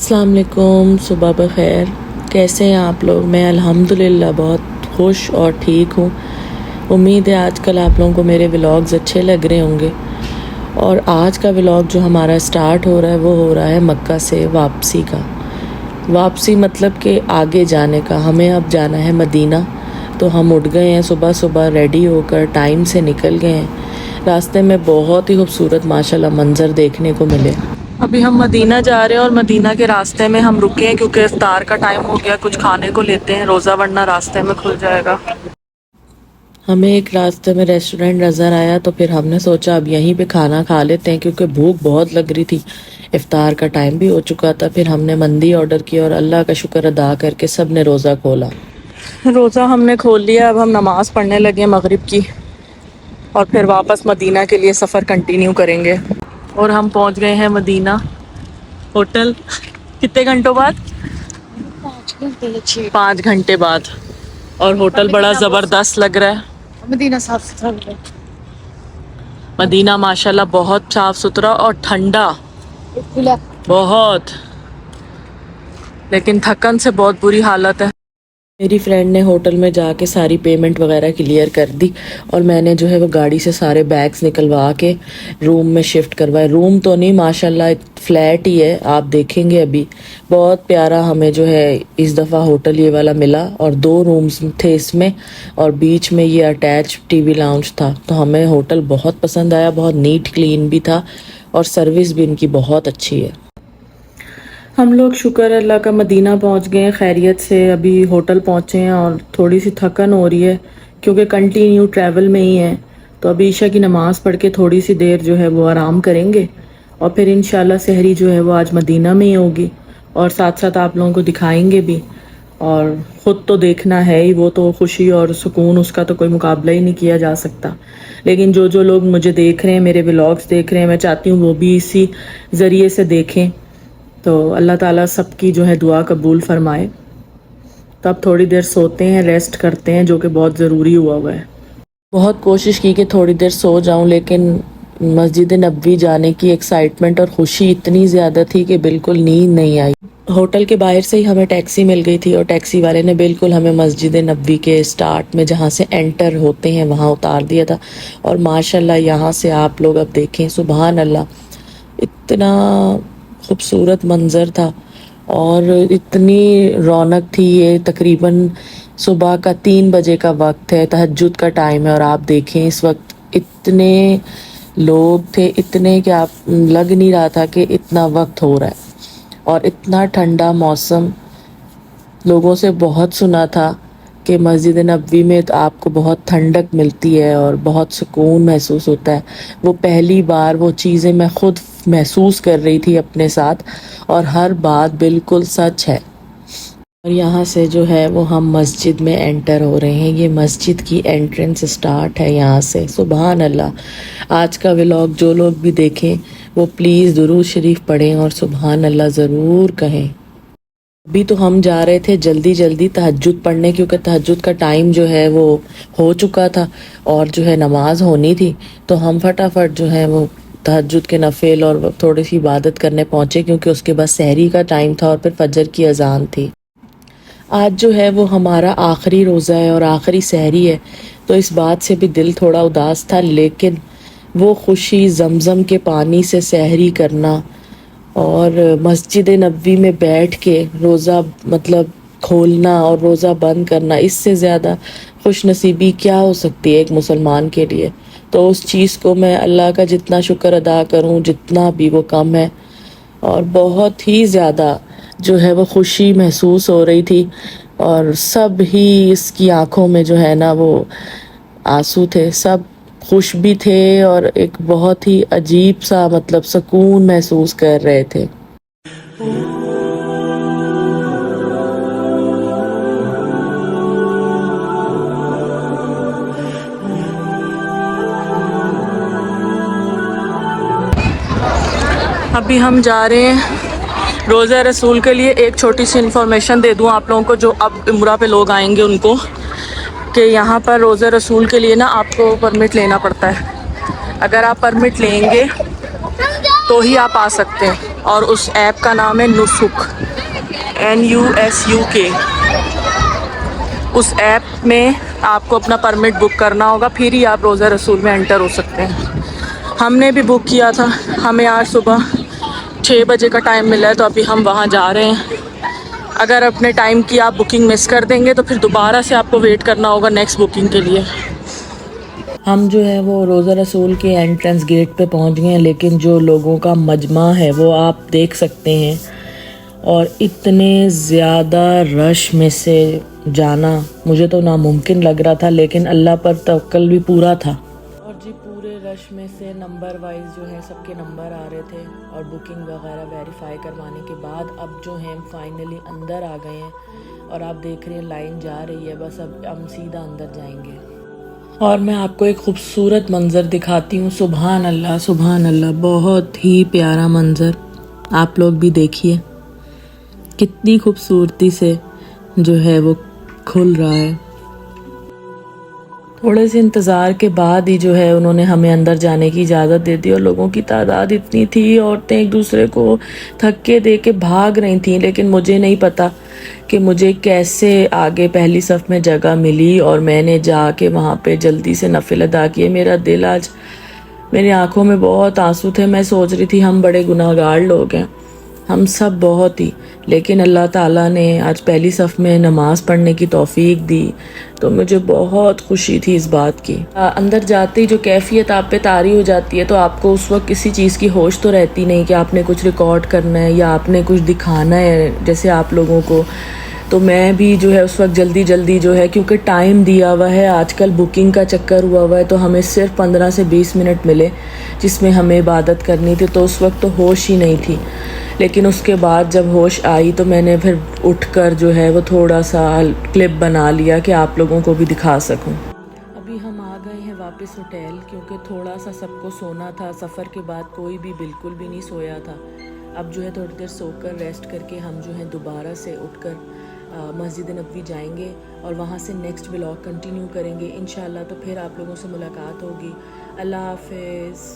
السلام علیکم، صبح بخیر۔ کیسے ہیں آپ لوگ؟ میں الحمدللہ بہت خوش اور ٹھیک ہوں۔ امید ہے آج کل آپ لوگوں کو میرے ولاگز اچھے لگ رہے ہوں گے۔ اور آج کا ولاگ جو ہمارا سٹارٹ ہو رہا ہے وہ ہو رہا ہے مکہ سے واپسی کا۔ واپسی مطلب کہ آگے جانے کا۔ ہمیں اب جانا ہے مدینہ، تو ہم اٹھ گئے ہیں صبح صبح، ریڈی ہو کر ٹائم سے نکل گئے ہیں۔ راستے میں بہت ہی خوبصورت ماشاءاللہ منظر دیکھنے کو ملے۔ ابھی ہم مدینہ جا رہے ہیں اور مدینہ کے راستے میں ہم رکے ہیں کیونکہ افطار کا ٹائم ہو گیا، کچھ کھانے کو لیتے ہیں روزہ ورنہ راستے میں کھل جائے گا۔ ہمیں ایک راستے میں ریسٹورینٹ نظر آیا تو پھر ہم نے سوچا اب یہیں پہ کھانا کھا لیتے ہیں کیونکہ بھوک بہت لگ رہی تھی، افطار کا ٹائم بھی ہو چکا تھا۔ پھر ہم نے مندی آرڈر کیا اور اللہ کا شکر ادا کر کے سب نے روزہ کھولا۔ روزہ ہم نے کھول لیا، اب ہم نماز پڑھنے لگے مغرب کی اور پھر واپس مدینہ کے لیے سفر کنٹینیو کریں گے۔ اور ہم پہنچ گئے ہیں مدینہ ہوٹل۔ کتنے گھنٹوں بعد؟ 5 گھنٹے بعد۔ اور ہوٹل بڑا زبردست لگ رہا ہے۔ مدینہ صاف ستھرا، مدینہ ماشاءاللہ بہت صاف ستھرا اور ٹھنڈا بہت، لیکن تھکن سے بہت بری حالت ہے۔ میری فرینڈ نے ہوٹل میں جا کے ساری پیمنٹ وغیرہ کلیئر کر دی اور میں نے جو ہے وہ گاڑی سے سارے بیگز نکلوا کے روم میں شفٹ کروائے۔ روم تو نہیں، ماشاءاللہ فلیٹ ہی ہے، آپ دیکھیں گے ابھی۔ بہت پیارا ہمیں جو ہے اس دفعہ ہوٹل یہ والا ملا، اور 2 رومز تھے اس میں، اور بیچ میں یہ اٹیچ ٹی وی لاؤنج تھا۔ تو ہمیں ہوٹل بہت پسند آیا، بہت نیٹ کلین بھی تھا اور سروس بھی ان کی بہت اچھی ہے۔ ہم لوگ شکر اللہ کا مدینہ پہنچ گئے ہیں خیریت سے۔ ابھی ہوٹل پہنچے ہیں اور تھوڑی سی تھکن ہو رہی ہے کیونکہ کنٹینیو ٹریول میں ہی ہیں، تو ابھی عشاء کی نماز پڑھ کے تھوڑی سی دیر جو ہے وہ آرام کریں گے اور پھر انشاءاللہ سحری جو ہے وہ آج مدینہ میں ہی ہوگی، اور ساتھ ساتھ آپ لوگوں کو دکھائیں گے بھی۔ اور خود تو دیکھنا ہے ہی، وہ تو خوشی اور سکون اس کا تو کوئی مقابلہ ہی نہیں کیا جا سکتا۔ لیکن جو لوگ مجھے دیکھ رہے ہیں، میرے ولاگز دیکھ رہے ہیں، میں چاہتی ہوں وہ بھی اسی ذریعے سے دیکھیں، تو اللہ تعالیٰ سب کی جو ہے دعا قبول فرمائے۔ تو اب تھوڑی دیر سوتے ہیں، ریسٹ کرتے ہیں، جو کہ بہت ضروری ہوا ہے۔ بہت کوشش کی کہ تھوڑی دیر سو جاؤں، لیکن مسجد نبوی جانے کی ایکسائٹمنٹ اور خوشی اتنی زیادہ تھی کہ بالکل نیند نہیں آئی۔ ہوٹل کے باہر سے ہی ہمیں ٹیکسی مل گئی تھی اور ٹیکسی والے نے بالکل ہمیں مسجد نبوی کے سٹارٹ میں جہاں سے انٹر ہوتے ہیں وہاں اتار دیا تھا۔ اور ماشاءاللہ یہاں سے آپ لوگ اب دیکھیں، سبحان اللہ، اتنا خوبصورت منظر تھا اور اتنی رونق تھی۔ یہ تقریباً صبح کا 3 بجے کا وقت ہے، تہجد کا ٹائم ہے، اور آپ دیکھیں اس وقت اتنے لوگ تھے، اتنے کہ آپ لگ نہیں رہا تھا کہ اتنا وقت ہو رہا ہے، اور اتنا ٹھنڈا موسم۔ لوگوں سے بہت سنا تھا کہ مسجد نبوی میں تو آپ کو بہت ٹھنڈک ملتی ہے اور بہت سکون محسوس ہوتا ہے۔ وہ پہلی بار وہ چیزیں میں خود محسوس کر رہی تھی اپنے ساتھ، اور ہر بات بالکل سچ ہے۔ اور یہاں سے جو ہے وہ ہم مسجد میں انٹر ہو رہے ہیں۔ یہ مسجد کی انٹرنس سٹارٹ ہے یہاں سے۔ سبحان اللہ۔ آج کا ولاگ جو لوگ بھی دیکھیں وہ پلیز درود شریف پڑھیں اور سبحان اللہ ضرور کہیں۔ ابھی تو ہم جا رہے تھے جلدی جلدی تہجد پڑھنے، کیونکہ تہجد کا ٹائم جو ہے وہ ہو چکا تھا اور جو ہے نماز ہونی تھی، تو ہم فٹافٹ جو ہے وہ تہجد کے نفل اور تھوڑی سی عبادت کرنے پہنچے، کیونکہ اس کے بعد سحری کا ٹائم تھا اور پھر فجر کی اذان تھی۔ آج جو ہے وہ ہمارا آخری روزہ ہے اور آخری سحری ہے، تو اس بات سے بھی دل تھوڑا اداس تھا، لیکن وہ خوشی زمزم کے پانی سے سحری کرنا اور مسجد نبوی میں بیٹھ کے روزہ مطلب کھولنا اور روزہ بند کرنا، اس سے زیادہ خوش نصیبی کیا ہو سکتی ہے ایک مسلمان کے لیے۔ تو اس چیز کو میں اللہ کا جتنا شکر ادا کروں جتنا بھی وہ کم ہے، اور بہت ہی زیادہ جو ہے وہ خوشی محسوس ہو رہی تھی، اور سب ہی اس کی آنکھوں میں جو ہے نا وہ آنسو تھے، سب خوش بھی تھے اور ایک بہت ہی عجیب سا مطلب سکون محسوس کر رہے تھے۔ ابھی ہم جا رہے ہیں روزہ رسول کے لیے۔ ایک چھوٹی سی انفارمیشن دے دوں آپ لوگوں کو جو اب عمرہ پہ لوگ آئیں گے ان کو، کہ یہاں پر روزہ رسول کے لیے نا آپ کو پرمٹ لینا پڑتا ہے۔ اگر آپ پرمٹ لیں گے تو ہی آپ آ سکتے ہیں، اور اس ایپ کا نام ہے نسک NUSUK. اس ایپ میں آپ کو اپنا پرمٹ بک کرنا ہوگا، پھر ہی آپ روزہ رسول میں انٹر ہو سکتے ہیں. ہم نے بھی بک کیا تھا، ہمیں آج صبح 6 بجے کا ٹائم ملا ہے، تو ابھی ہم وہاں جا رہے ہیں. اگر اپنے ٹائم کی آپ بکنگ مس کر دیں گے تو پھر دوبارہ سے آپ کو ویٹ کرنا ہوگا نیکسٹ بکنگ کے لیے. ہم جو ہے وہ روزہ رسول کے انٹرنس گیٹ پہ پہنچ گئے ہیں، لیکن جو لوگوں کا مجمع ہے وہ آپ دیکھ سکتے ہیں، اور اتنے زیادہ رش میں سے جانا مجھے تو ناممکن لگ رہا تھا، لیکن اللہ پر توکل بھی پورا تھا. اور جی پورے رش میں سے نمبر وائز جو ہے سب کے نمبر آ رہے تھے، اور بکنگ وغیرہ ویریفائی کروانے کے بعد اب جو ہیں فائنلی اندر آ گئے ہیں. اور آپ دیکھ رہے ہیں لائن جا رہی ہے، بس اب ہم سیدھا اندر جائیں گے. اور میں آپ کو ایک خوبصورت منظر دکھاتی ہوں. سبحان اللہ سبحان اللہ، بہت ہی پیارا منظر. آپ لوگ بھی دیکھیے کتنی خوبصورتی سے جو ہے وہ کھل رہا ہے. تھوڑے سے انتظار کے بعد ہی جو ہے انہوں نے ہمیں اندر جانے کی اجازت دے دی. اور لوگوں کی تعداد اتنی تھی، عورتیں ایک دوسرے کو دھکے دے کے بھاگ رہی تھیں، لیکن مجھے نہیں پتا کہ مجھے کیسے آگے پہلی صف میں جگہ ملی، اور میں نے جا کے وہاں پہ جلدی سے نفل ادا کیے. میرا دل آج، میری آنکھوں میں بہت آنسو تھے. میں سوچ رہی تھی ہم بڑے گناہ گار لوگ ہیں، ہم سب بہت ہی، لیکن اللہ تعالیٰ نے آج پہلی صف میں نماز پڑھنے کی توفیق دی، تو مجھے بہت خوشی تھی اس بات کی. اندر جاتے ہی جو کیفیت آپ پہ طاری ہو جاتی ہے، تو آپ کو اس وقت کسی چیز کی ہوش تو رہتی نہیں کہ آپ نے کچھ ریکارڈ کرنا ہے یا آپ نے کچھ دکھانا ہے جیسے آپ لوگوں کو. تو میں بھی جو ہے اس وقت جلدی جو ہے، کیونکہ ٹائم دیا ہوا ہے، آج کل بکنگ کا چکر ہوا ہوا ہے، تو ہمیں صرف 15 سے 20 منٹ ملے جس میں ہمیں عبادت کرنی تھی. تو اس وقت تو ہوش ہی نہیں تھی، لیکن اس کے بعد جب ہوش آئی تو میں نے پھر اٹھ کر جو ہے وہ تھوڑا سا کلپ بنا لیا کہ آپ لوگوں کو بھی دکھا سکوں. ابھی ہم آ گئے ہیں واپس ہوٹل، کیونکہ تھوڑا سا سب کو سونا تھا. سفر کے بعد کوئی بھی بالکل بھی نہیں سویا تھا. اب جو ہے تھوڑی دیر سو کر ریسٹ کر کے ہم جو ہے دوبارہ سے اٹھ کر مسجد نبوی جائیں گے، اور وہاں سے نیکسٹ بلاگ کنٹینیو کریں گے انشاءاللہ. تو پھر آپ لوگوں سے ملاقات ہوگی. اللہ حافظ.